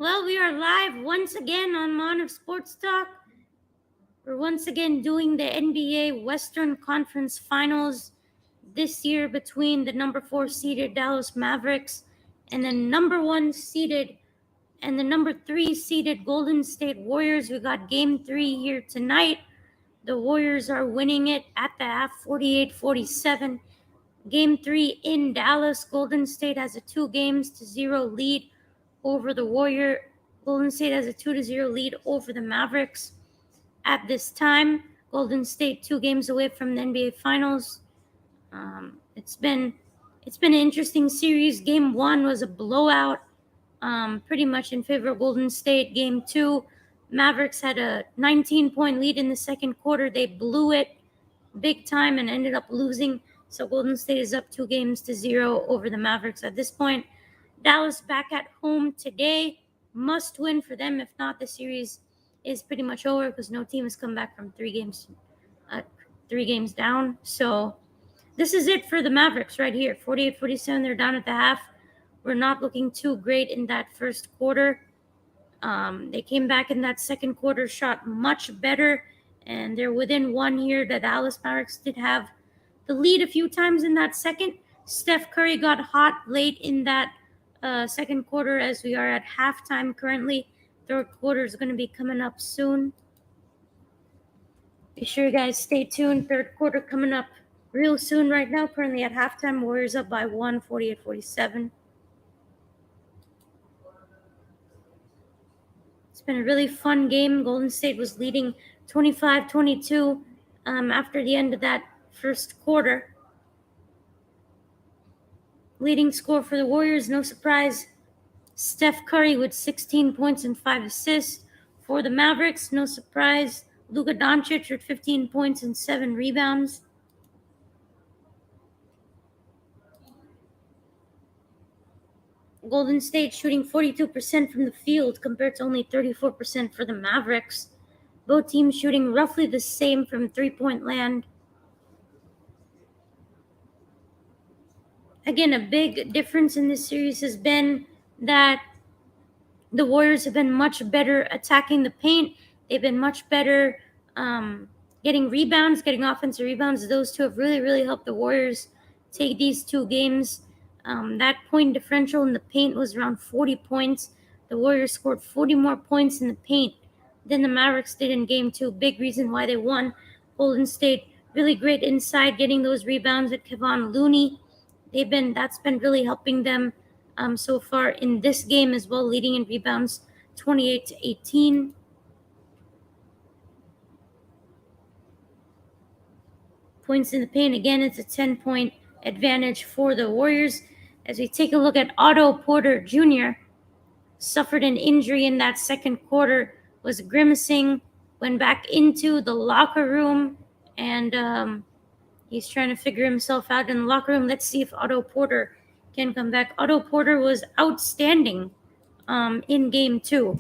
Well, we are live once again on Mon of Sports Talk. We're once again doing the NBA Western Conference Finals this year between the number 4 seeded Dallas Mavericks and the number 1 seeded and the number 3 seeded Golden State Warriors. We got game 3 here tonight. The Warriors are winning it at the half 48-47. Game 3 in Dallas. Golden State has a 2-0 lead over the Warrior. Golden State has a 2-0 lead over the Mavericks. At this time, Golden State 2 games away from the NBA Finals. It's been an interesting series. Game 1 was a blowout, pretty much in favor of Golden State. Game 2, Mavericks had a 19-point lead in the second quarter. They blew it big time and ended up losing. So Golden State is up 2-0 over the Mavericks at this point. Dallas back at home today. Must win for them. If not, the series is pretty much over because no team has come back from 3 games down. So this is it for the Mavericks right here. 48-47, they're down at the half. We're not looking too great in that first quarter. They came back in that second quarter, shot much better, and they're within 1 here. The Dallas Mavericks did have the lead a few times in that second. Steph Curry got hot late in that second quarter as we are at halftime currently. Third quarter is going to be coming up soon. Be sure you guys stay tuned. Third quarter coming up real soon right now. Currently at halftime, Warriors up by 1, 48-47. It's been a really fun game. Golden State was leading 25-22 after the end of that first quarter. Leading score for the Warriors, no surprise, Steph Curry with 16 points and 5 assists. For the Mavericks, no surprise, Luka Doncic with 15 points and 7 rebounds. Golden State shooting 42% from the field compared to only 34% for the Mavericks. Both teams shooting roughly the same from three-point land. Again, a big difference in this series has been that the Warriors have been much better attacking the paint. They've been much better getting rebounds, getting offensive rebounds. Those two have really, really helped the Warriors take these 2 games. That point differential in the paint was around 40 points. The Warriors scored 40 more points in the paint than the Mavericks did in game 2. Big reason why they won. Golden State really great inside, getting those rebounds at Kevon Looney. That's been really helping them so far in this game as well, leading in rebounds 28-18. Points in the paint, again, it's a 10-point advantage for the Warriors. As we take a look at Otto Porter Jr., suffered an injury in that second quarter, was grimacing, went back into the locker room, and he's trying to figure himself out in the locker room. Let's see if Otto Porter can come back. Otto Porter was outstanding in game 2.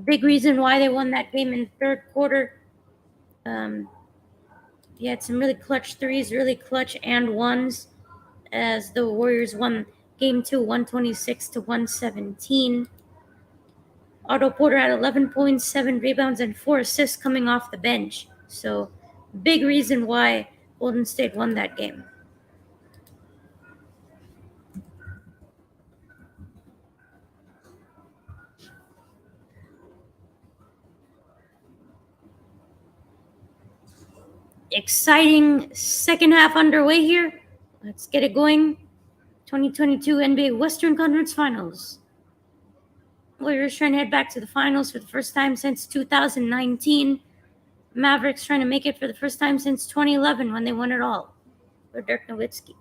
Big reason why they won that game in the third quarter. He had some really clutch threes, really clutch and ones, as the Warriors won game 2, 126-117. Otto Porter had 11 points, 7 rebounds, and 4 assists coming off the bench. So, big reason why Golden State won that game. Exciting second half underway here. Let's get it going. 2022 NBA Western Conference Finals. Warriors trying to head back to the finals for the first time since 2019. Mavericks trying to make it for the first time since 2011 when they won it all for Dirk Nowitzki.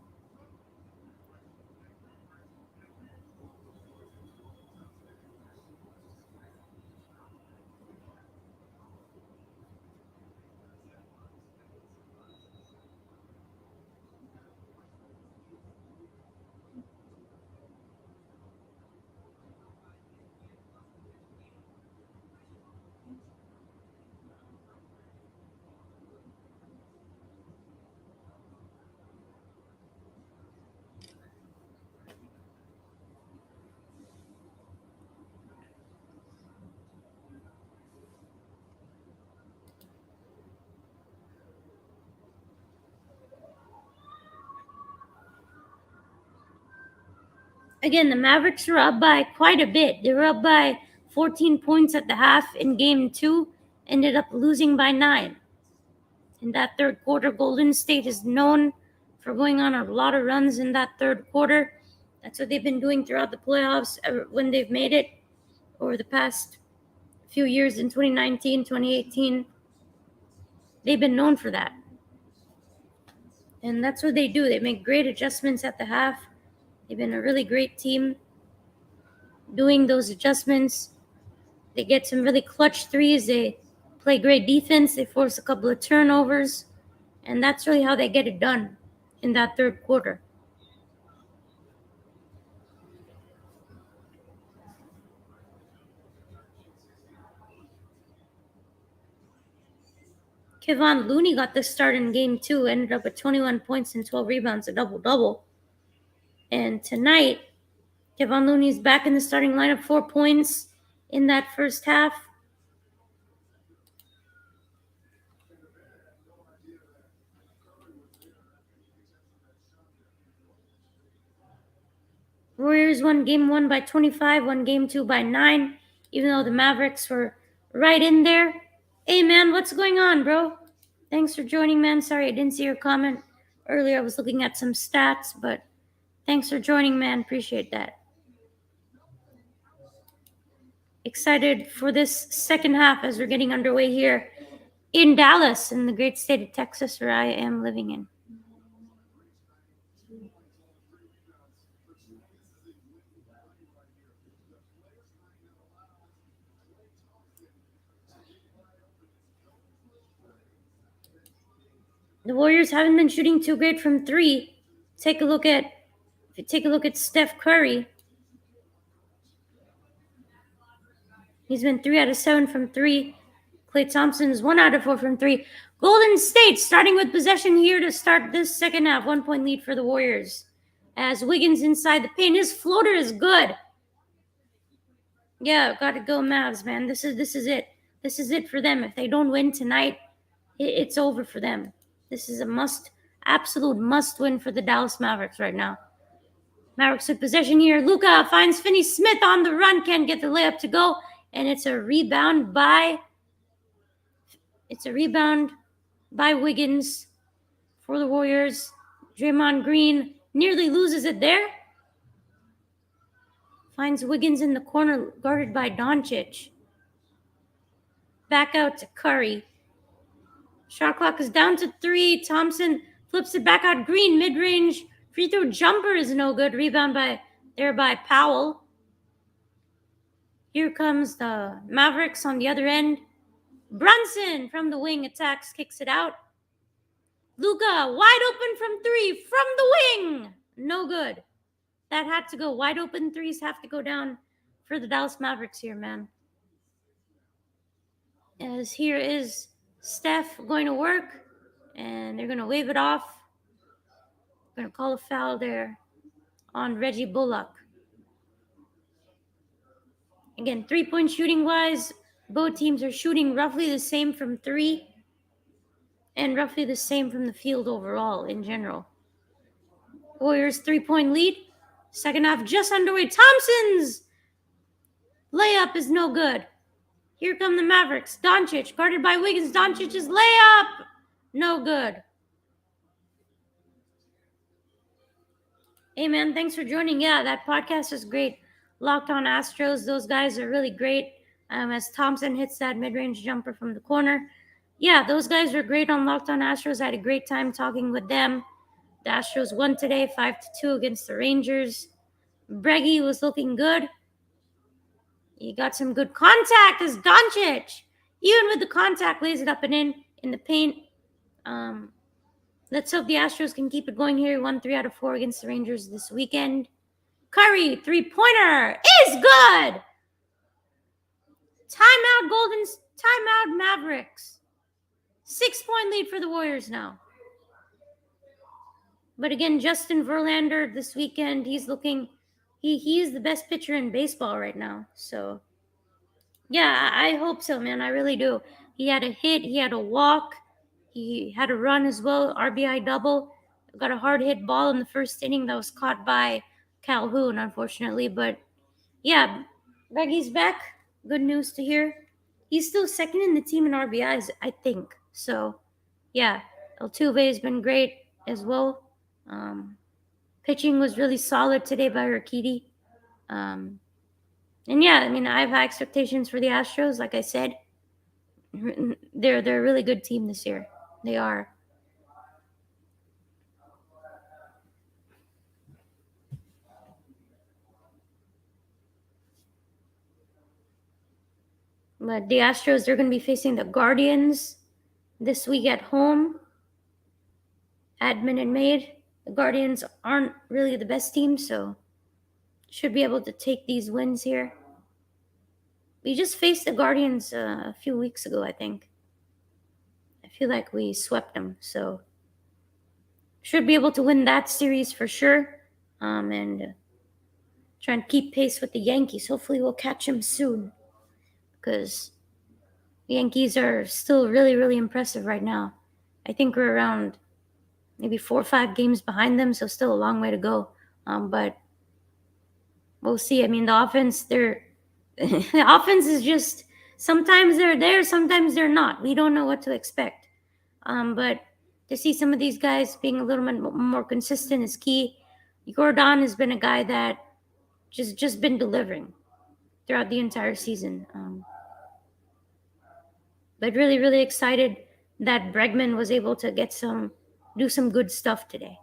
Again, the Mavericks were up by quite a bit. They were up by 14 points at the half in game 2, ended up losing by 9. In that third quarter, Golden State is known for going on a lot of runs in that third quarter. That's what they've been doing throughout the playoffs when they've made it over the past few years in 2019, 2018. They've been known for that. And that's what they do. They make great adjustments at the half. They've been a really great team doing those adjustments. They get some really clutch threes. They play great defense. They force a couple of turnovers. And that's really how they get it done in that third quarter. Kevon Looney got the start in game 2, ended up with 21 points and 12 rebounds, a double-double. And tonight, Kevon Looney's back in the starting lineup, 4 points in that first half. Warriors won game 1 by 25, won game 2 by 9, even though the Mavericks were right in there. Hey, man, what's going on, bro? Thanks for joining, man. Sorry I didn't see your comment earlier. I was looking at some stats, but thanks for joining, man. Appreciate that. Excited for this second half as we're getting underway here in Dallas, in the great state of Texas, where I am living in. The Warriors haven't been shooting too great from 3. If you take a look at Steph Curry, he's been 3 out of 7 from 3. Klay Thompson's 1 out of 4 from 3. Golden State starting with possession here to start this second half. 1 point lead for the Warriors. As Wiggins inside the paint, his floater is good. Yeah, gotta go Mavs, man. This is it. This is it for them. If they don't win tonight, it's over for them. This is a absolute must win for the Dallas Mavericks right now. Mavericks with possession here. Luka finds Finney-Smith on the run, can't get the layup to go, and it's a rebound by Wiggins for the Warriors. Draymond Green nearly loses it there. Finds Wiggins in the corner, guarded by Doncic. Back out to Curry. Shot clock is down to 3. Thompson flips it back out. Green, mid-range free throw jumper is no good. Rebound by Powell. Here comes the Mavericks on the other end. Brunson from the wing attacks, kicks it out. Luka wide open from 3 from the wing. No good. That had to go. Wide open threes have to go down for the Dallas Mavericks here, man. As here is Steph going to work, and they're going to wave it off. They're going to call a foul there on Reggie Bullock. Again, 3-point shooting wise, both teams are shooting roughly the same from 3 and roughly the same from the field overall in general. Warriors 3-point lead. Second half just underway. Thompson's layup is no good. Here come the Mavericks. Doncic guarded by Wiggins. Doncic's layup, no good. Hey, man, thanks for joining. Yeah, that podcast is great. Locked On Astros, those guys are really great. As Thompson hits that mid-range jumper from the corner. Yeah, those guys are great on Locked On Astros. I had a great time talking with them. The Astros won today 5-2 against the Rangers. Breggy was looking good. He got some good contact as Doncic, even with the contact, lays it up and in the paint. Let's hope the Astros can keep it going here. He won 3 out of 4 against the Rangers this weekend. Curry, 3-pointer is good. Timeout Mavericks. 6-point lead for the Warriors now. But again, Justin Verlander this weekend, he's looking, he is the best pitcher in baseball right now. So, yeah, I hope so, man. I really do. He had a hit, he had a walk, he had a run as well, RBI double. Got a hard hit ball in the first inning that was caught by Calhoun, unfortunately. But yeah, Reggie back. Good news to hear. He's still second in the team in RBIs, I think. So yeah, Altuve has been great as well. Pitching was really solid today by Urquidy. And yeah, I mean, I have high expectations for the Astros. Like I said, they're a really good team this year. They are. But the Astros, they're going to be facing the Guardians this week at home at Minute Maid. The Guardians aren't really the best team, so should be able to take these wins here. We just faced the Guardians a few weeks ago, I think. I feel like we swept them, so should be able to win that series for sure. And try and keep pace with the Yankees. Hopefully, we'll catch them soon because the Yankees are still really, really impressive right now. I think we're around maybe 4 or 5 games behind them, so still a long way to go. But we'll see. I mean, the offense, the offense is just sometimes they're there, sometimes they're not. We don't know what to expect. But to see some of these guys being a little bit more consistent is key. Gordon has been a guy that just been delivering throughout the entire season. But really, really excited that Bregman was able to do some good stuff today.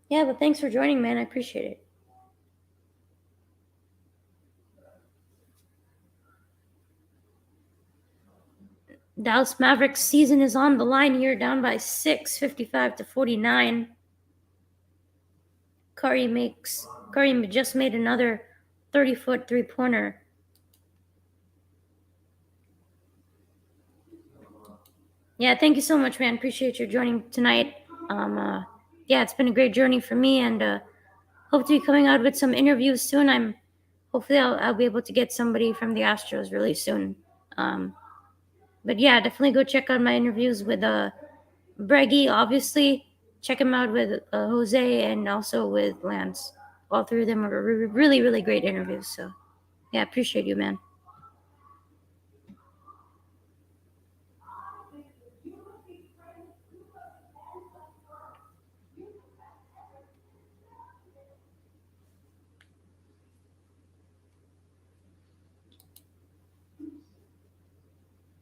Yeah, but thanks for joining, man. I appreciate it. Dallas Mavericks season is on the line here, down by 6, 55-49. Curry just made another 30-foot three-pointer. Yeah, thank you so much, man. Appreciate you joining tonight. Yeah, it's been a great journey for me, and hope to be coming out with some interviews soon. Hopefully I'll be able to get somebody from the Astros really soon. But yeah, definitely go check out my interviews with Breggy. Obviously, check him out with Jose and also with Lance. All three of them are really, really great interviews. So yeah, appreciate you, man.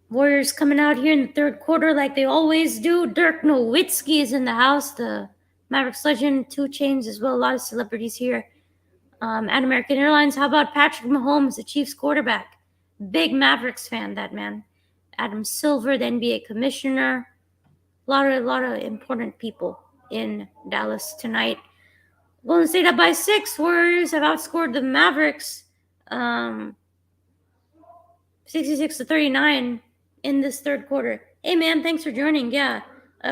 Warriors coming out here in the third quarter like they always do. Dirk Nowitzki is in the house. The Mavericks legend, 2 Chainz as well. A lot of celebrities here. At American Airlines, how about Patrick Mahomes, the Chiefs quarterback? Big Mavericks fan, that man. Adam Silver, the NBA commissioner. A lot of important people in Dallas tonight. Golden State up by 6. Warriors have outscored the Mavericks 66-39 in this third quarter. Hey, man, thanks for joining. Yeah,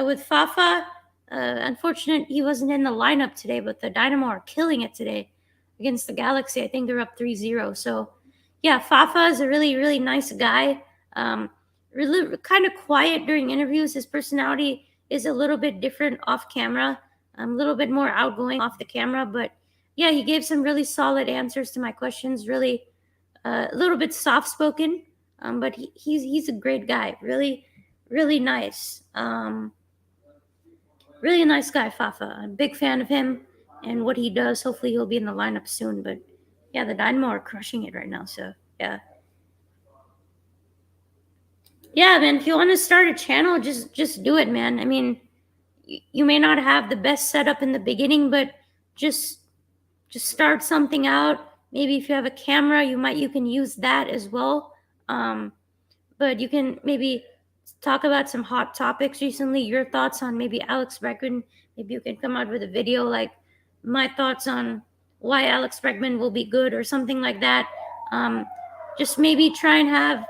with Fafa, unfortunate he wasn't in the lineup today, but the Dynamo are killing it today against the Galaxy. I think they're up 3-0. So, yeah, Fafa is a really, really nice guy. Really kind of quiet during interviews. His personality is a little bit different off camera. A little bit more outgoing off the camera, but yeah, he gave some really solid answers to my questions. Really, a little bit soft spoken, but he's a great guy. Really, really nice. Really nice guy, Fafa. I'm a big fan of him and what he does. Hopefully, he'll be in the lineup soon. But yeah, the Dynamo are crushing it right now. So yeah. Yeah, man, if you want to start a channel, just do it, man. I mean, you may not have the best setup in the beginning, but just start something out. Maybe if you have a camera, you can use that as well. But you can maybe talk about some hot topics recently. Your thoughts on maybe Alex Bregman. Maybe you can come out with a video like my thoughts on why Alex Bregman will be good or something like that. Just maybe try and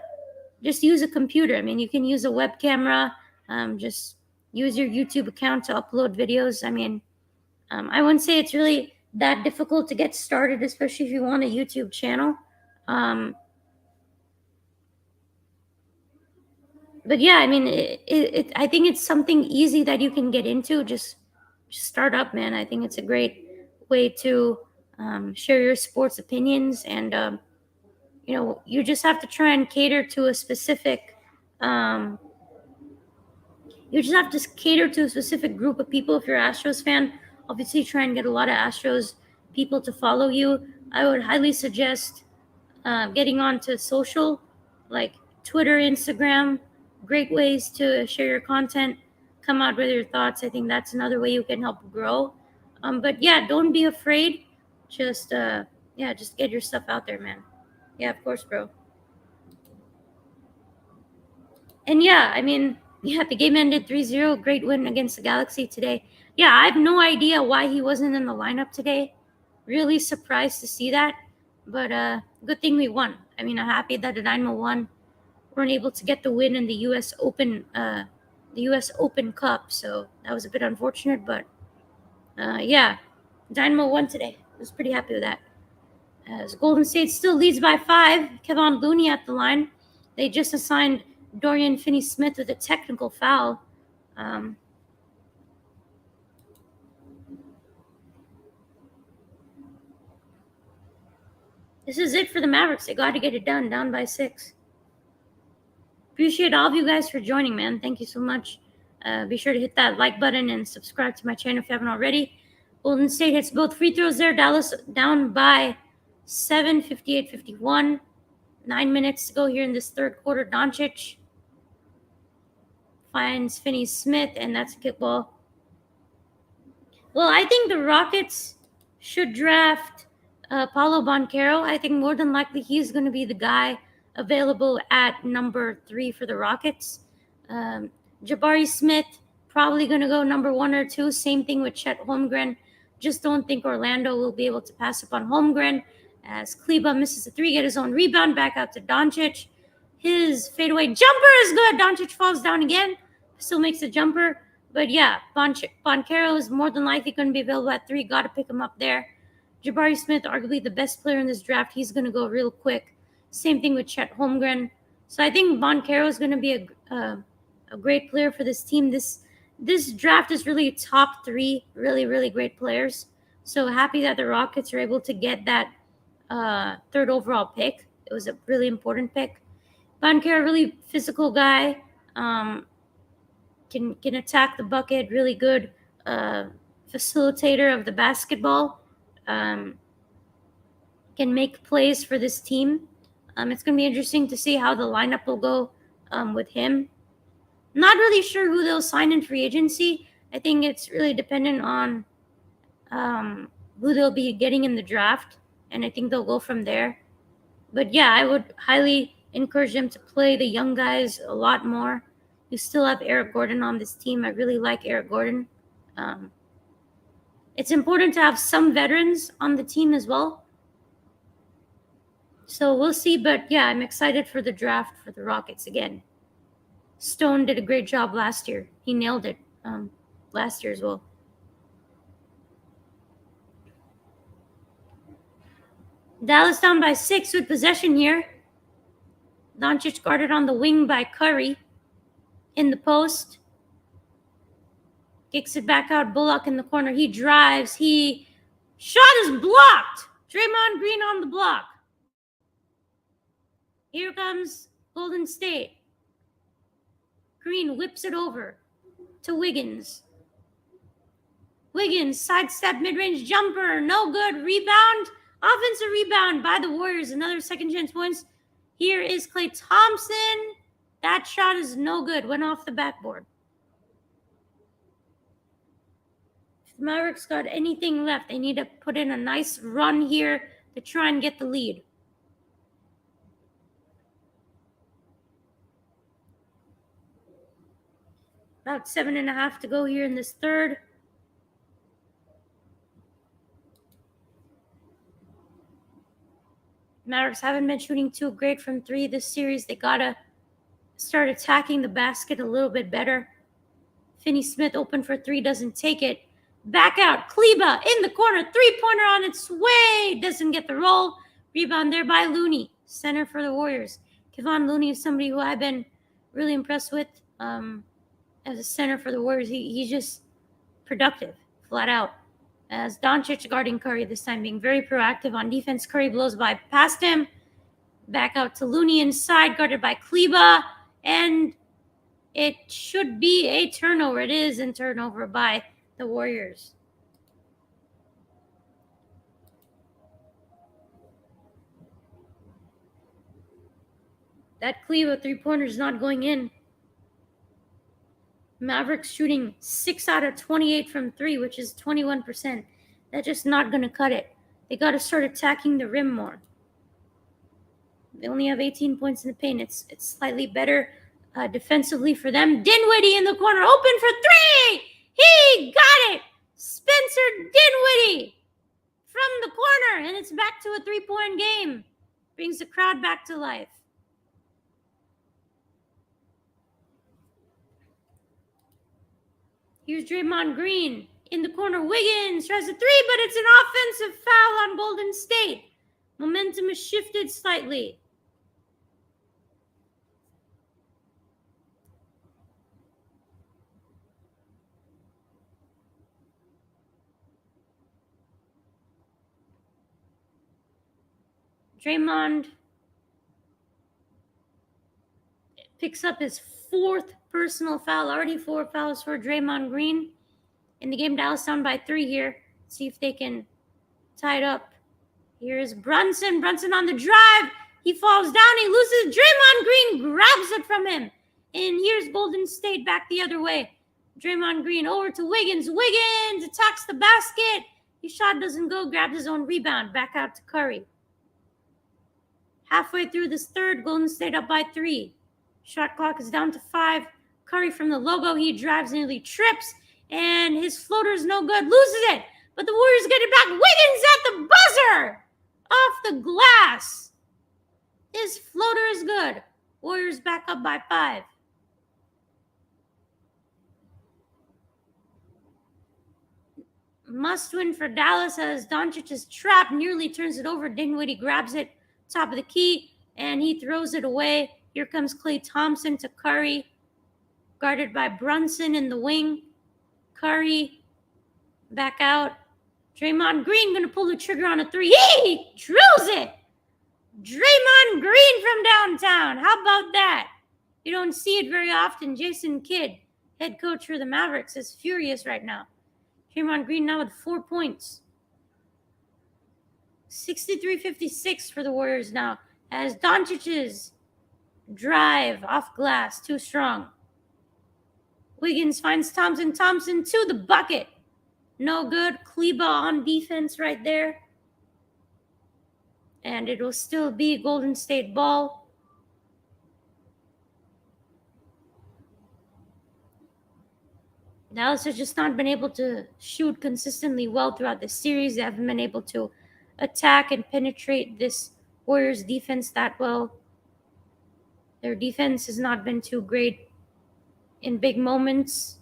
just use a computer. I mean, you can use a web camera. Just use your YouTube account to upload videos. I mean, I wouldn't say it's really that difficult to get started, especially if you want a YouTube channel. But yeah, I mean, I think it's something easy that you can get into. Just start up, man. I think it's a great way to share your sports opinions, and you just have to try and cater to a specific. Um, you just have to cater to a specific group of people. If you're an Astros fan, obviously try and get a lot of Astros people to follow you. I would highly suggest getting onto social, like Twitter, Instagram, great ways to share your content, come out with your thoughts. I think that's another way you can help grow. But yeah, don't be afraid. Just just get your stuff out there, man. Yeah, of course, bro. And yeah, I mean, yeah, the game ended 3-0. Great win against the Galaxy today. Yeah, I have no idea why he wasn't in the lineup today. Really surprised to see that. But good thing we won. I mean, I'm happy that the Dynamo won. Weren't able to get the win in the U.S. Open Cup. So that was a bit unfortunate, but yeah, Dynamo won today. I was pretty happy with that. As Golden State still leads by 5, Kevon Looney at the line. They just assigned Dorian Finney-Smith with a technical foul. This is it for the Mavericks. They got to get it done, down by 6. Appreciate all of you guys for joining, man. Thank you so much. Be sure to hit that like button and subscribe to my channel if you haven't already. Golden State hits both free throws there. Dallas down by 7, 58-51. 9 minutes to go here in this third quarter. Doncic finds Finney-Smith, and that's a kickball. Well, I think the Rockets should draft Paulo Banchero. I think more than likely he's going to be the guy available at number 3 for the Rockets. Jabari Smith probably going to go number 1 or 2. Same thing with Chet Holmgren. Just don't think Orlando will be able to pass up on Holmgren as Kleba misses a 3, get his own rebound, back out to Doncic. His fadeaway jumper is good. Doncic falls down again, still makes a jumper. But yeah, Banchero is more than likely going to be available at 3. Got to pick him up there. Jabari Smith, arguably the best player in this draft. He's going to go real quick. Same thing with Chet Holmgren. So I think Banchero is going to be a great player for this team. This draft is really top 3 really, really great players. So happy that the Rockets are able to get that 3rd overall pick. It was a really important pick. Banchero, really physical guy. Can attack the bucket, really good facilitator of the basketball. Can make plays for this team. It's going to be interesting to see how the lineup will go with him. Not really sure who they'll sign in free agency. I think it's really dependent on who they'll be getting in the draft, and I think they'll go from there. But yeah, I would highly encourage them to play the young guys a lot more. You still have Eric Gordon on this team. I really like Eric Gordon. It's important to have some veterans on the team as well. So we'll see. But yeah, I'm excited for the draft for the Rockets again. Stone did a great job last year. He nailed it last year as well. Dallas down by 6 with possession here. Doncic guarded on the wing by Curry. In the post. Kicks it back out. Bullock in the corner. He drives. Shot is blocked. Draymond Green on the block. Here comes Golden State. Green whips it over to Wiggins. Wiggins, sidestep, mid-range jumper. No good. Rebound. Offensive rebound by the Warriors. Another second chance points. Here is Klay Thompson. That shot is no good. Went off the backboard. If the Mavericks got anything left, they need to put in a nice run here to try and get the lead. About 7.5 to go here in this third. Mavericks haven't been shooting too great from 3 this series. They got to start attacking the basket a little bit better. Finney-Smith open for 3, doesn't take it. Back out. Kleba in the corner. 3-pointer on its way. Doesn't get the roll. Rebound there by Looney. Center for the Warriors. Kevon Looney is somebody who I've been really impressed with as a center for the Warriors. He's just productive, flat out. As Doncic guarding Curry this time, being very proactive on defense. Curry blows by past him. Back out to Looney inside, guarded by Kleba. And it should be a turnover. It is a turnover by the Warriors. That Kleba three-pointer is not going in. Mavericks shooting 6 out of 28 from 3, which is 21%. That's just not going to cut it. They got to start attacking the rim more. They only have 18 points in the paint. It's slightly better defensively for them. Dinwiddie in the corner, open for 3. He got it. Spencer Dinwiddie from the corner, and it's back to a 3-point game. Brings the crowd back to life. Here's Draymond Green in the corner. Wiggins tries a 3, but it's an offensive foul on Golden State. Momentum has shifted slightly. Draymond picks up his 4th personal foul. Already 4 fouls for Draymond Green. In the game, Dallas down by 3 here. See if they can tie it up. Here's Brunson. Brunson on the drive. He falls down. He loses. Draymond Green grabs it from him. And here's Golden State back the other way. Draymond Green over to Wiggins. Wiggins attacks the basket. His shot doesn't go. Grabs his own rebound. Back out to Curry. Halfway through this third, Golden State up by 3. Shot clock is down to 5. Curry from the logo. He drives, nearly trips. And his floater is no good. Loses it. But the Warriors get it back. Wiggins at the buzzer. Off the glass. His floater is good. Warriors back up by 5. Must win for Dallas as Doncic is trapped. Nearly turns it over. Dinwiddie grabs it. Top of the key. And he throws it away. Here comes Klay Thompson to Curry. Guarded by Brunson in the wing. Curry back out. Draymond Green going to pull the trigger on a 3. He drills it. Draymond Green from downtown. How about that? You don't see it very often. Jason Kidd, head coach for the Mavericks, is furious right now. Draymond Green now with 4 points. 63-56 for the Warriors now. As Doncic's drive off glass, too strong. Wiggins finds Thompson. Thompson to the bucket. No good. Kleba on defense right there. And it will still be Golden State ball. Dallas has just not been able to shoot consistently well throughout the series. They haven't been able to attack and penetrate this Warriors defense that well. Their defense has not been too great in big moments.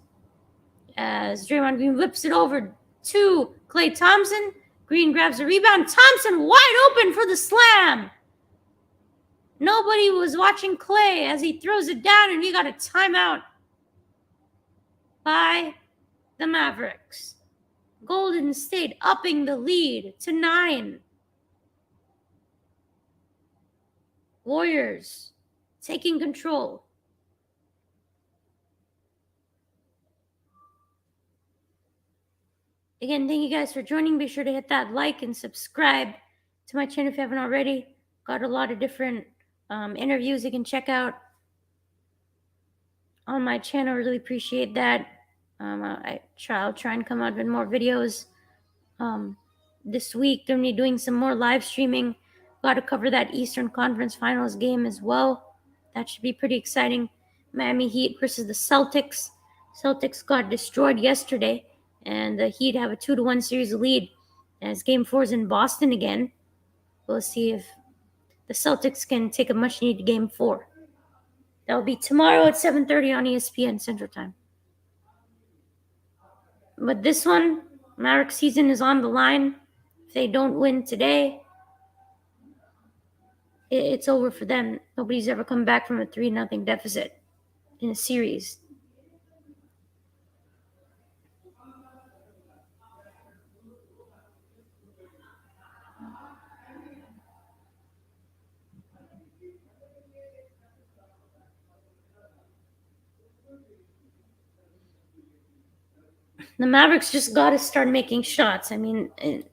As Draymond Green whips it over to Klay Thompson. Green grabs the rebound. Thompson wide open for the slam. Nobody was watching Klay as he throws it down, and he got a timeout by the Mavericks. Golden State upping the lead to 9. Warriors taking control. Again, thank you guys for joining. Be sure to hit that like and subscribe to my channel if you haven't already. Got a lot of different interviews you can check out on my channel. Really appreciate that. I'll try and come out with more videos this week. They're going to be doing some more live streaming. Got to cover that Eastern Conference Finals game as well. That should be pretty exciting. Miami Heat versus the Celtics. Celtics got destroyed yesterday, and the Heat have a 2-1 series lead. As Game 4 is in Boston again, we'll see if the Celtics can take a much-needed Game 4. That will be tomorrow at 7:30 on ESPN Central Time. But this one, Maverick season is on the line. If they don't win today, it's over for them. Nobody's ever come back from a 3-0 deficit. in a series. The Mavericks just got to start making shots. I mean,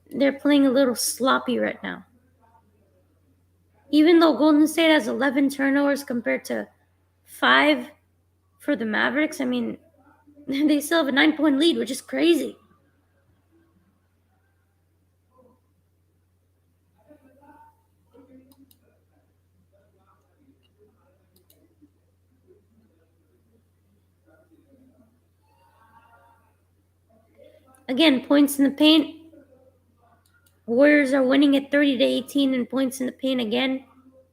they're playing a little sloppy right now. Even though Golden State has 11 turnovers compared to 5 for the Mavericks, I mean, they still have a 9-point lead, which is crazy. Again, points in the paint. Warriors are winning at 30-18 in points in the paint again,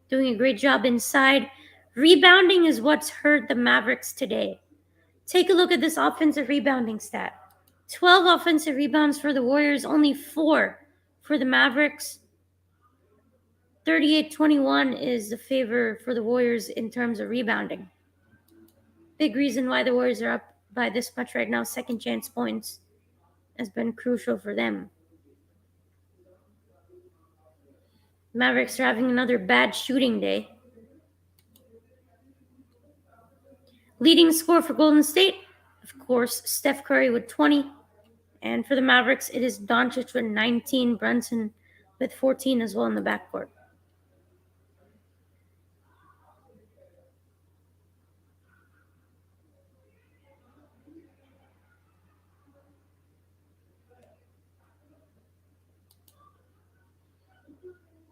doing a great job inside. Rebounding is what's hurt the Mavericks today. Take a look at this offensive rebounding stat. 12 offensive rebounds for the Warriors, only 4 for the Mavericks. 38-21 is the favor for the Warriors in terms of rebounding. Big reason why the Warriors are up by this much right now. Second chance points has been crucial for them. Mavericks are having another bad shooting day. Leading scorer for Golden State, of course, Steph Curry with 20. And for the Mavericks, it is Doncic with 19, Brunson with 14 as well in the backcourt.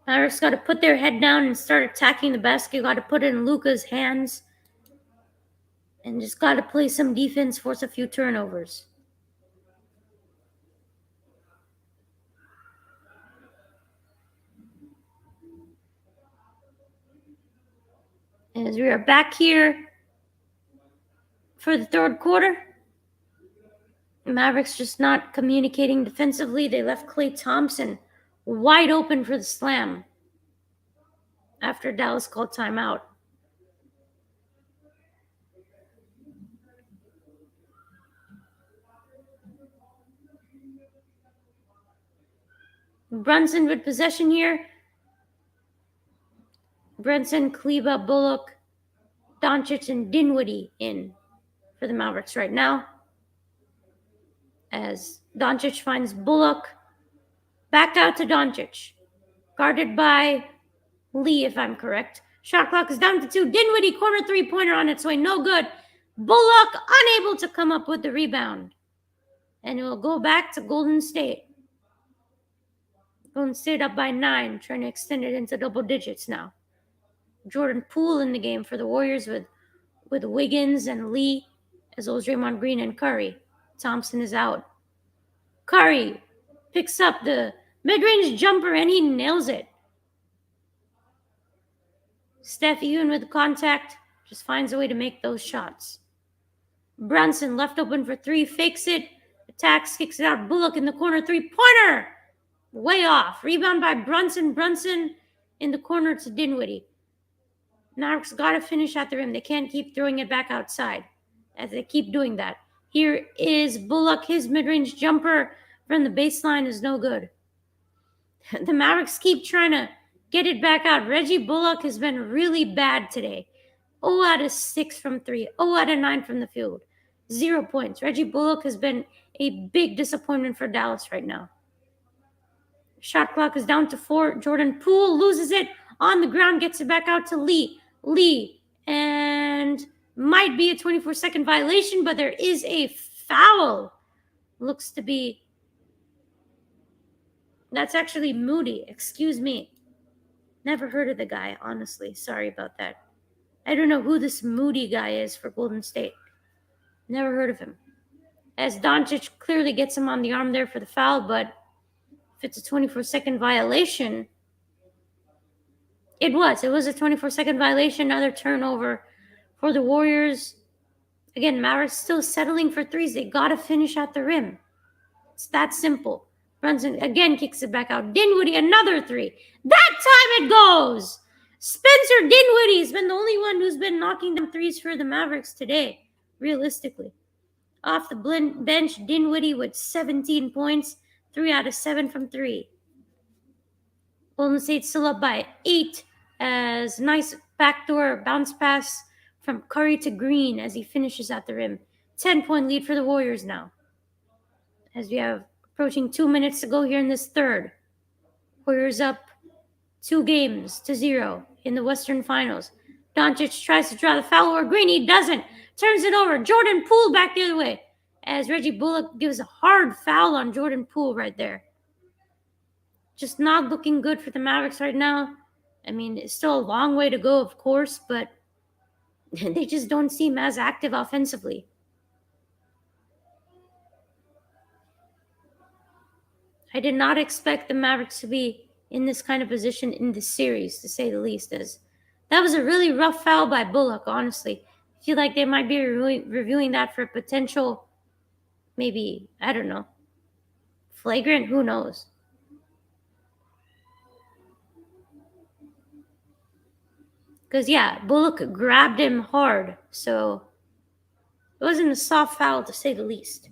Mavericks got to put their head down and start attacking the basket. Got to put it in Luka's hands. And just got to play some defense, force a few turnovers. As we are back here for the third quarter, Mavericks just not communicating defensively. They left Klay Thompson wide open for the slam after Dallas called timeout. Brunson with possession here. Brunson, Kleba, Bullock, Doncic, and Dinwiddie in for the Mavericks right now. As Doncic finds Bullock. Back out to Doncic. Guarded by Lee, if I'm correct. Shot clock is down to 2. Dinwiddie, corner three-pointer on its way. No good. Bullock unable to come up with the rebound. And it will go back to Golden State. Golden State up by 9, trying to extend it into double digits now. Jordan Poole in the game for the Warriors with Wiggins and Lee, as well as Draymond Green and Curry. Thompson is out. Curry picks up the mid-range jumper and he nails it. Steph, even with contact, just finds a way to make those shots. Brunson left open for 3, fakes it, attacks, kicks it out. Bullock in the corner, three-pointer! Way off. Rebound by Brunson. Brunson in the corner to Dinwiddie. Mavericks got to finish at the rim. They can't keep throwing it back outside as they keep doing that. Here is Bullock. His mid-range jumper from the baseline is no good. The Mavericks keep trying to get it back out. Reggie Bullock has been really bad today. 0 out of 6 from 3. 0 out of 9 from the field. 0 points. Reggie Bullock has been a big disappointment for Dallas right now. Shot clock is down to 4. Jordan Poole loses it on the ground, gets it back out to Lee. Lee, and might be a 24-second violation, but there is a foul. Looks to be. That's actually Moody. Excuse me. Never heard of the guy, honestly. Sorry about that. I don't know who this Moody guy is for Golden State. Never heard of him. As Doncic clearly gets him on the arm there for the foul, but if it's a 24-second violation, it was a 24-second violation. Another turnover for the Warriors. Again, Mavericks still settling for threes. They got to finish at the rim. It's that simple. Brunson again kicks it back out. Dinwiddie, another 3. That time it goes. Spencer Spencer Dinwiddie's been the only one who's been knocking down threes for the Mavericks today, realistically. Off the bench, Dinwiddie with 17 points, 3 out of 7 from 3. Golden State still up by 8 as nice backdoor bounce pass from Curry to Green as he finishes at the rim. 10-point lead for the Warriors now. As we have approaching 2 minutes to go here in this third. Warriors up 2-0 in the Western Finals. Doncic tries to draw the foul over Green. He doesn't. Turns it over. Jordan Poole back the other way. As Reggie Bullock gives a hard foul on Jordan Poole right there. Just not looking good for the Mavericks right now. I mean, it's still a long way to go, of course, but they just don't seem as active offensively. I did not expect the Mavericks to be in this kind of position in this series, to say the least. As that was a really rough foul by Bullock, honestly. I feel like they might be reviewing that for potential, maybe, I don't know, flagrant, who knows. Because, yeah, Bullock grabbed him hard, so it wasn't a soft foul, to say the least.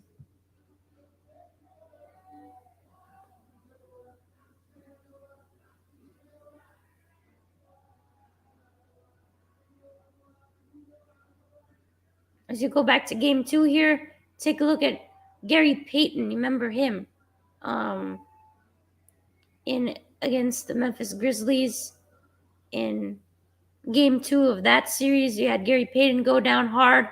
As you go back to game 2 here, take a look at Gary Payton. You remember him in against the Memphis Grizzlies in game 2 of that series. You had Gary Payton go down hard.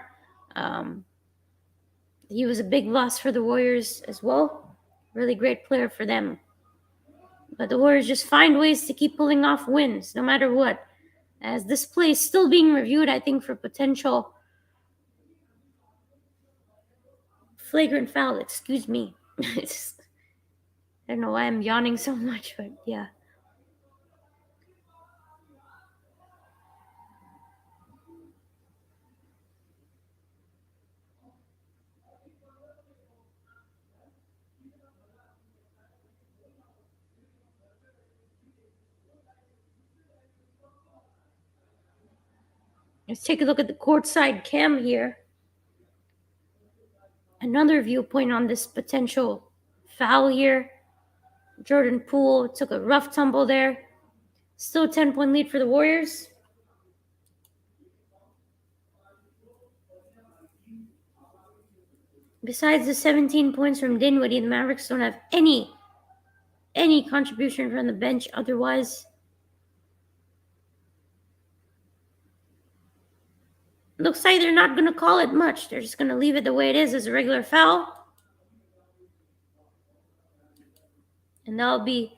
He was a big loss for the Warriors as well. Really great player for them. But the Warriors just find ways to keep pulling off wins, no matter what. As this play is still being reviewed, I think, for potential flagrant foul. Excuse me. I don't know why I'm yawning so much, but yeah. Let's take a look at the courtside cam here. Another viewpoint on this potential foul here. Jordan Poole took a rough tumble there. Still 10-point lead for the Warriors. Besides the 17 points from Dinwiddie, the Mavericks don't have any contribution from the bench otherwise. Looks like they're not going to call it much. They're just going to leave it the way it is as a regular foul. And that'll be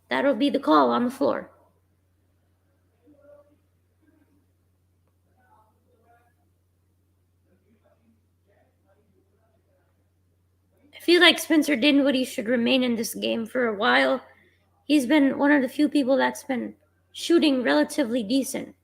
the call on the floor. I feel like Spencer Dinwiddie should remain in this game for a while. He's been one of the few people that's been shooting relatively decent.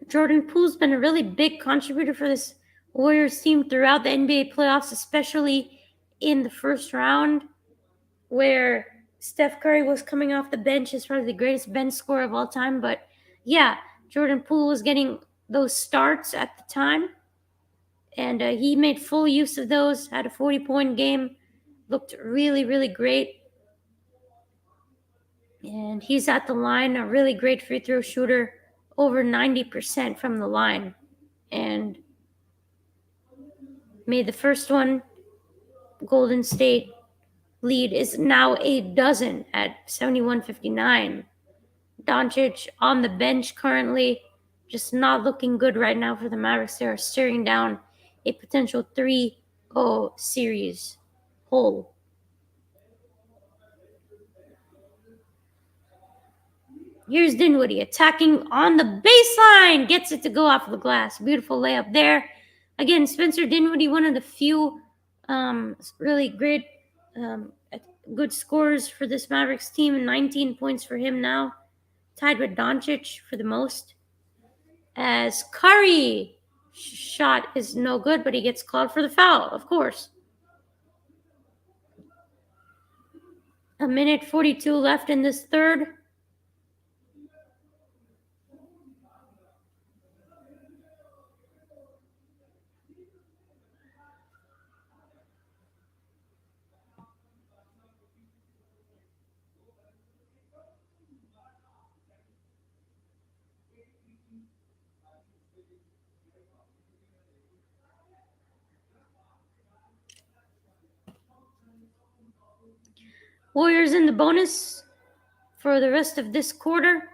Jordan Poole's been a really big contributor for this Warriors team throughout the NBA playoffs, especially in the first round, where Steph Curry was coming off the bench as probably the greatest bench scorer of all time. But yeah, Jordan Poole was getting those starts at the time, and he made full use of those, had a 40-point game, looked really, really great. And he's at the line, a really great free throw shooter, over 90% from the line. And made the first one. Golden State lead is now a dozen at 71-59. Doncic on the bench currently, just not looking good right now for the Mavericks. They are staring down a potential 3-0 series hole. Here's Dinwiddie attacking on the baseline. Gets it to go off the glass. Beautiful layup there. Again, Spencer Dinwiddie, one of the few really great, good scorers for this Mavericks team. 19 points for him now. Tied with Doncic for the most. As Curry shot is no good, but he gets called for the foul, of course. A minute 42 left in this third. Warriors in the bonus for the rest of this quarter,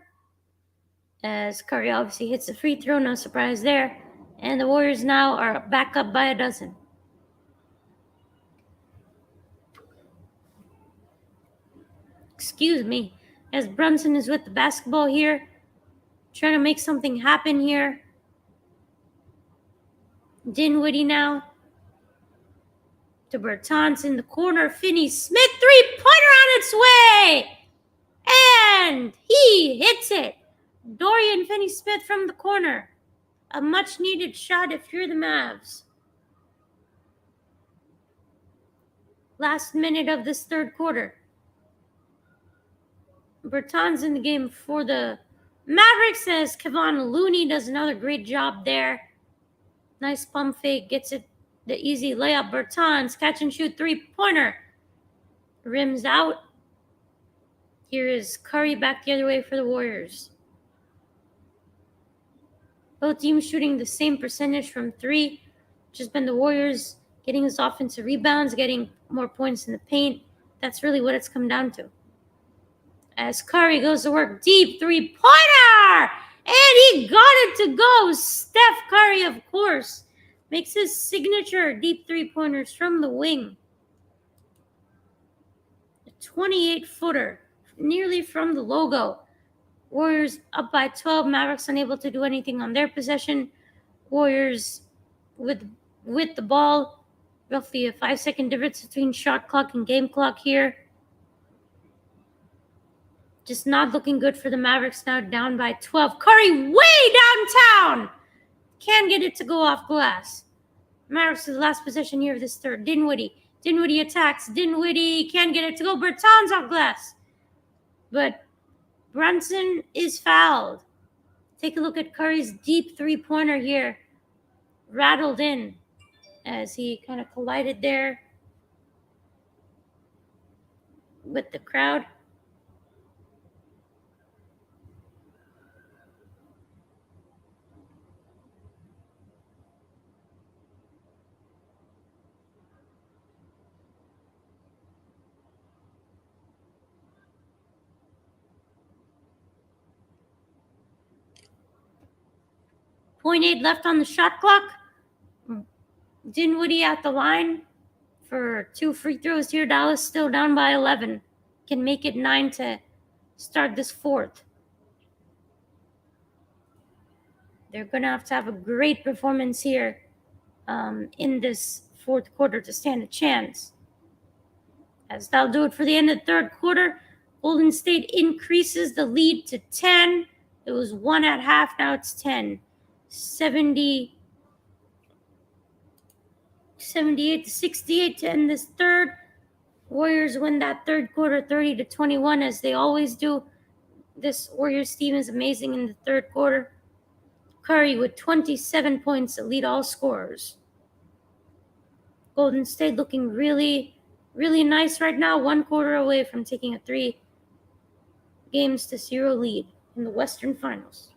as Curry obviously hits a free throw, no surprise there. And the Warriors now are back up by a dozen. Excuse me, as Brunson is with the basketball here, trying to make something happen here. Dinwiddie now to Bertans in the corner. Finney-Smith, three-pointer on its way! And he hits it. Dorian Finney-Smith from the corner. A much-needed shot if you're the Mavs. Last minute of this third quarter. Bertans in the game for the Mavericks as Kevon Looney does another great job there. Nice pump fake, gets it the easy layup. Bertans, catch and shoot three-pointer. Rims out. Here is Curry back the other way for the Warriors. Both teams shooting the same percentage from three. Just been the Warriors getting his offensive rebounds, getting more points in the paint. That's really what it's come down to. As Curry goes to work deep, three-pointer! And he got it to go. Steph Curry, of course, makes his signature deep three-pointers from the wing. A 28-footer, nearly from the logo. Warriors up by 12. Mavericks unable to do anything on their possession. Warriors with the ball. Roughly a 5-second difference between shot clock and game clock here. Just not looking good for the Mavericks now, down by 12. Curry way downtown! Can't get it to go off glass. Mavericks is the last possession here of this third. Dinwiddie attacks. Dinwiddie can't get it to go. Bertans off glass. But Brunson is fouled. Take a look at Curry's deep three-pointer here. Rattled in as he kind of collided there with the crowd. .8 left on the shot clock. Dinwiddie at the line for 2 free throws here. Dallas still down by 11. Can make it 9 to start this fourth. They're going to have a great performance here in this fourth quarter to stand a chance. As they'll do it for the end of the third quarter. Golden State increases the lead to 10. It was 1 at half. Now it's 10. 78 to 68 to end this third. Warriors win that third quarter 30 to 21 as they always do. This Warriors team is amazing in the third quarter. Curry with 27 points to lead all scorers. Golden State looking really, really nice right now. 1 quarter away from taking a 3-0 lead in the Western Finals.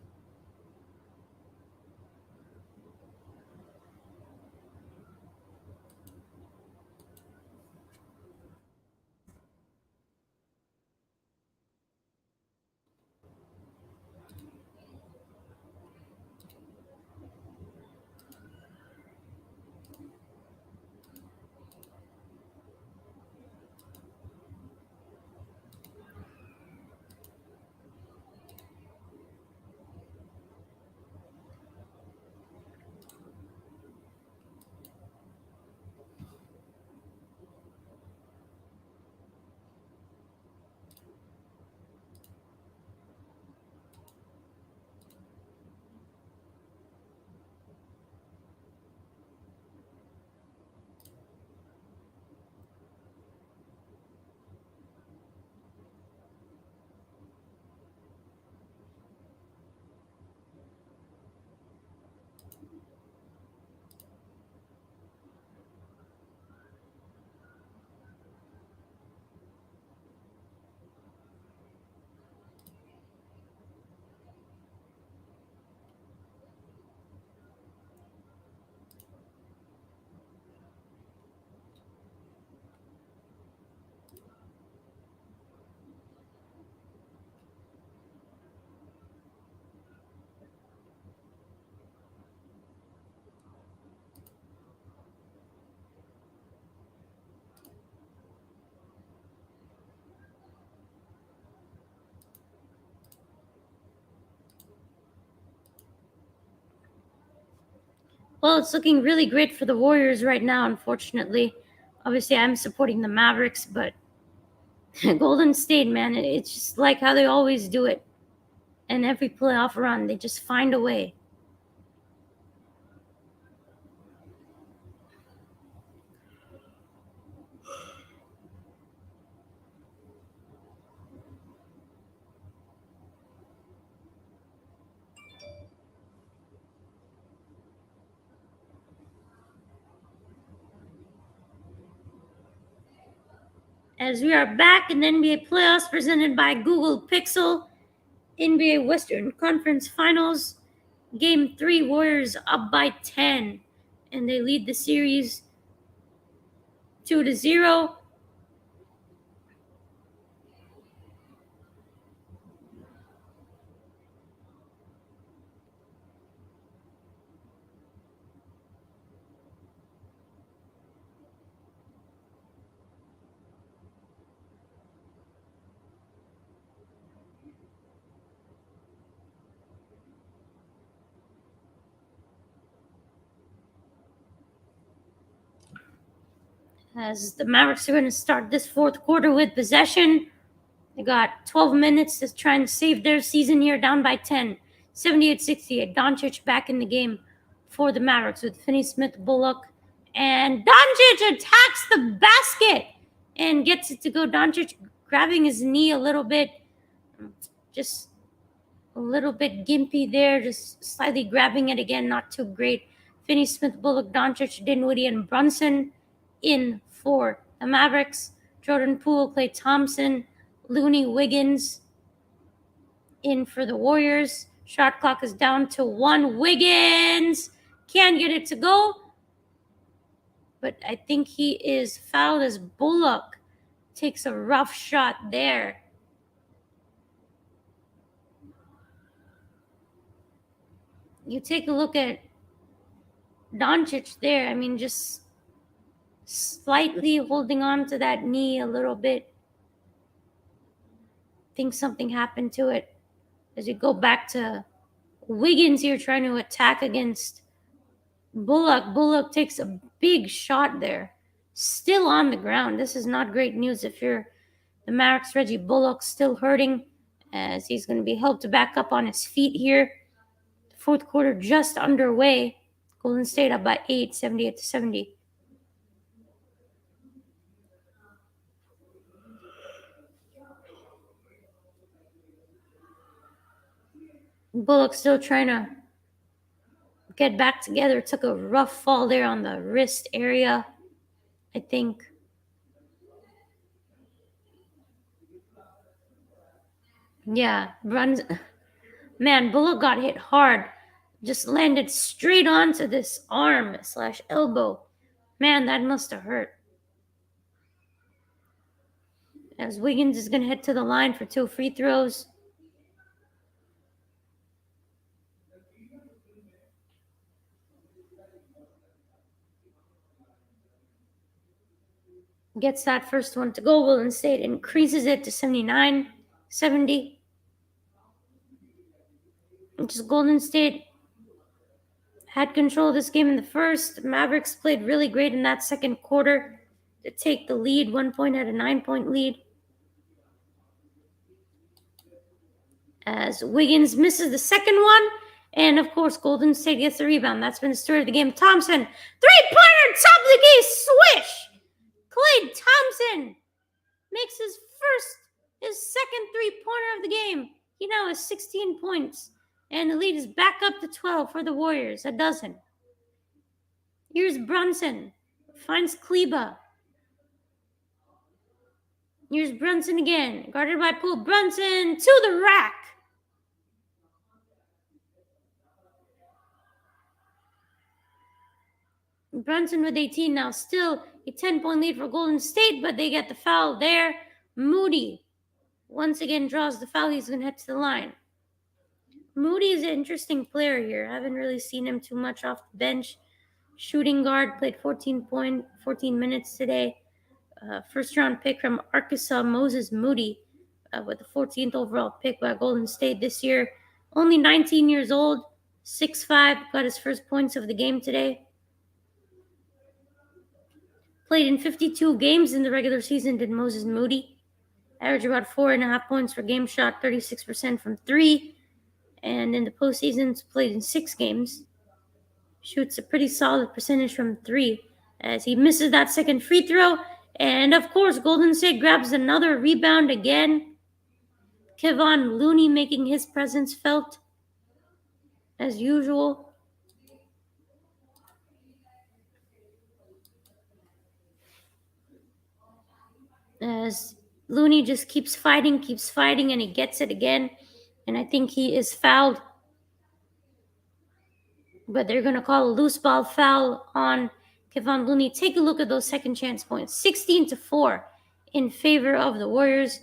Well, it's looking really great for the Warriors right now, unfortunately. Obviously, I'm supporting the Mavericks, but Golden State, man, it's just like how they always do it. And every playoff run, they just find a way. As we are back in the NBA playoffs presented by Google Pixel, NBA Western Conference Finals, Game 3, Warriors up by 10, and they lead the series 2-0. As the Mavericks are going to start this fourth quarter with possession. They got 12 minutes to try and save their season here, down by 10. 78-68. Doncic back in the game for the Mavericks with Finney-Smith-Bullock. And Doncic attacks the basket and gets it to go. Doncic grabbing his knee a little bit. Just a little bit gimpy there. Just slightly grabbing it again. Not too great. Finney-Smith-Bullock, Doncic, Dinwiddie, and Brunson in for the Mavericks. Jordan Poole, Klay Thompson, Looney, Wiggins in for the Warriors. Shot clock is down to 1. Wiggins can't get it to go, but I think he is fouled as Bullock takes a rough shot there. You take a look at Doncic there. I mean, just slightly holding on to that knee a little bit. Think something happened to it. As you go back to Wiggins here trying to attack against Bullock. Bullock takes a big shot there. Still on the ground. This is not great news if you're the Mavericks. Reggie Bullock still hurting as he's going to be helped back up on his feet here. The fourth quarter just underway. Golden State up by 8, 78-70. Bullock still trying to get back together. Took a rough fall there on the wrist area, I think. Yeah, man, Bullock got hit hard. Just landed straight onto this arm/elbow. Man, that must have hurt. As Wiggins is going to head to the line for 2 free throws. Gets that first one to go. Golden State increases it to 79-70. Just Golden State had control of this game in the first. Mavericks played really great in that second quarter to take the lead. 1 point at a 9-point lead. As Wiggins misses the second one. And of course, Golden State gets the rebound. That's been the story of the game. Thompson, 3-pointer, top of the key, swish! Klay Thompson makes his second 3-pointer of the game. He now has 16 points. And the lead is back up to 12 for the Warriors. A dozen. Here's Brunson. Finds Kleba. Here's Brunson again. Guarded by Poole. Brunson to the rack. Brunson with 18 now. Still a 10-point lead for Golden State, but they get the foul there. Moody once again draws the foul. He's going to head to the line. Moody is an interesting player here. I haven't really seen him too much off the bench. Shooting guard, played 14 minutes today. First round pick from Arkansas, Moses Moody, with the 14th overall pick by Golden State this year. Only 19 years old. 6'5", got his first points of the game today. Played in 52 games in the regular season, did Moses Moody. Averaged about 4.5 points per game, shot 36% from three. And in the postseason, played in 6 games. Shoots a pretty solid percentage from three as he misses that second free throw. And of course, Golden State grabs another rebound again. Kevon Looney making his presence felt as usual. As Looney just keeps fighting, and he gets it again. And I think he is fouled. But they're going to call a loose ball foul on Kevon Looney. Take a look at those second chance points. 16-4 in favor of the Warriors.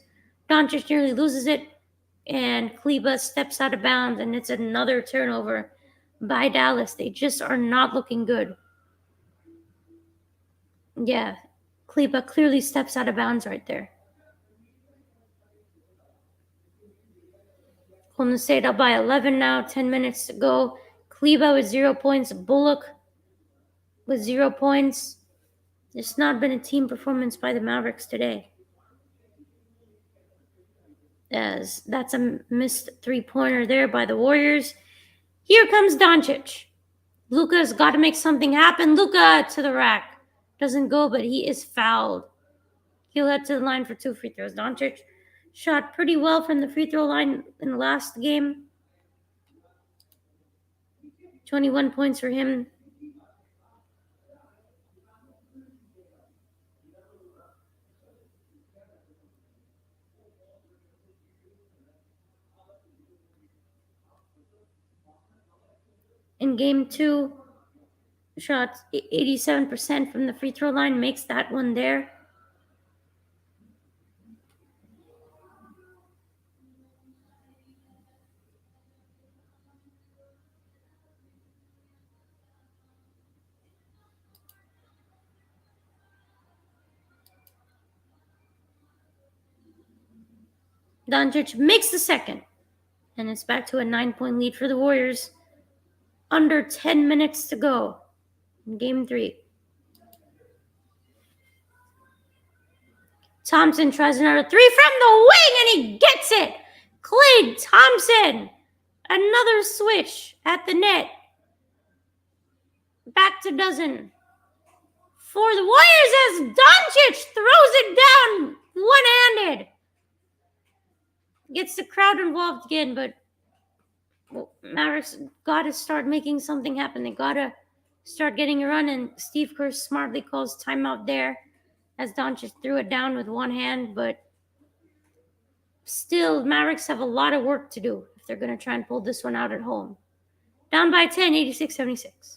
Doncic nearly loses it, and Kleba steps out of bounds, and it's another turnover by Dallas. They just are not looking good. Yeah, Kleba clearly steps out of bounds right there. Golden State up by 11 now, 10 minutes to go. Kleba with 0 points. Bullock with 0 points. It's not been a team performance by the Mavericks today. As that's a missed three-pointer there by the Warriors. Here comes Doncic. Luka's got to make something happen. Luka to the rack. Doesn't go, but he is fouled. He'll head to the line for 2 free throws. Doncic shot pretty well from the free throw line in the last game. 21 points for him. In game 2, shot 87% from the free throw line, makes that one there. Doncic makes the second, and it's back to a 9-point lead for the Warriors. Under 10 minutes to go in game 3. Thompson tries another three from the wing, and he gets it. Klay Thompson, another switch at the net. Back to dozen for the Warriors as Doncic throws it down one-handed. Gets the crowd involved again, but Mavericks got to start making something happen. They got to start getting a run, and Steve Kerr smartly calls timeout there as Doncic threw it down with one hand, but still, Mavericks have a lot of work to do if they're going to try and pull this one out at home. Down by 10, 86-76.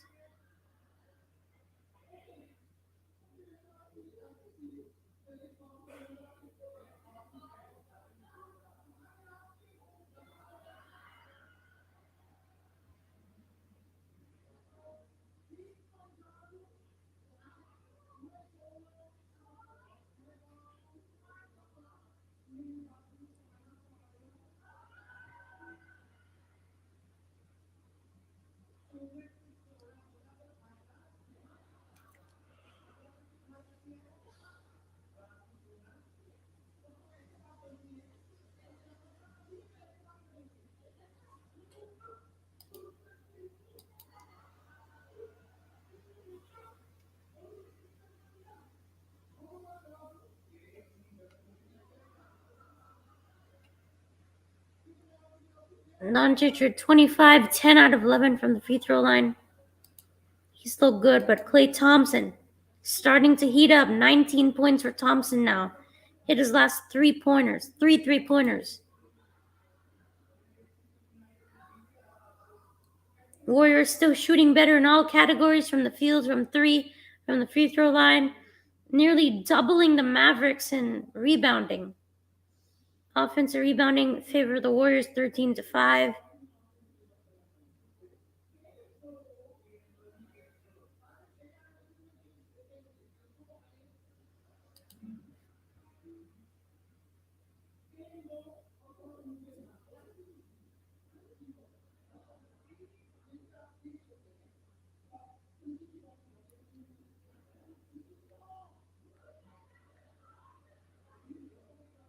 Doncic 25, 10 out of 11 from the free throw line. He's still good, but Klay Thompson starting to heat up. 19 points for Thompson now. Hit his last 3 pointers, 3 3-pointers. Warriors still shooting better in all categories from the field, from 3, from the free throw line, nearly doubling the Mavericks in rebounding. Offensive rebounding favor the Warriors 13-5.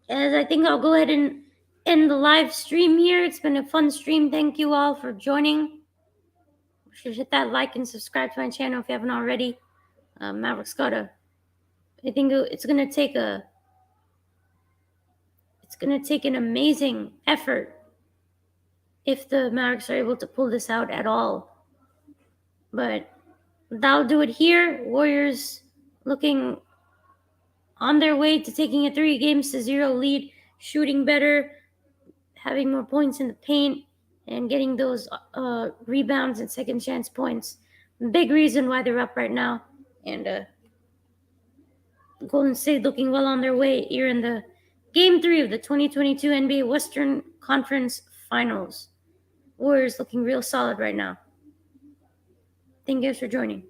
As I think I'll go ahead and end the live stream here. It's been a fun stream. Thank you all for joining. You should hit that like and subscribe to my channel if you haven't already. Mavericks gotta. I think it's gonna take an amazing effort if the Mavericks are able to pull this out at all. But that'll do it here. Warriors looking on their way to taking a 3-0 lead, shooting better, having more points in the paint, and getting those rebounds and second chance points. Big reason why they're up right now. And Golden State looking well on their way here in the Game 3 of the 2022 NBA Western Conference Finals. Warriors looking real solid right now. Thank you guys for joining.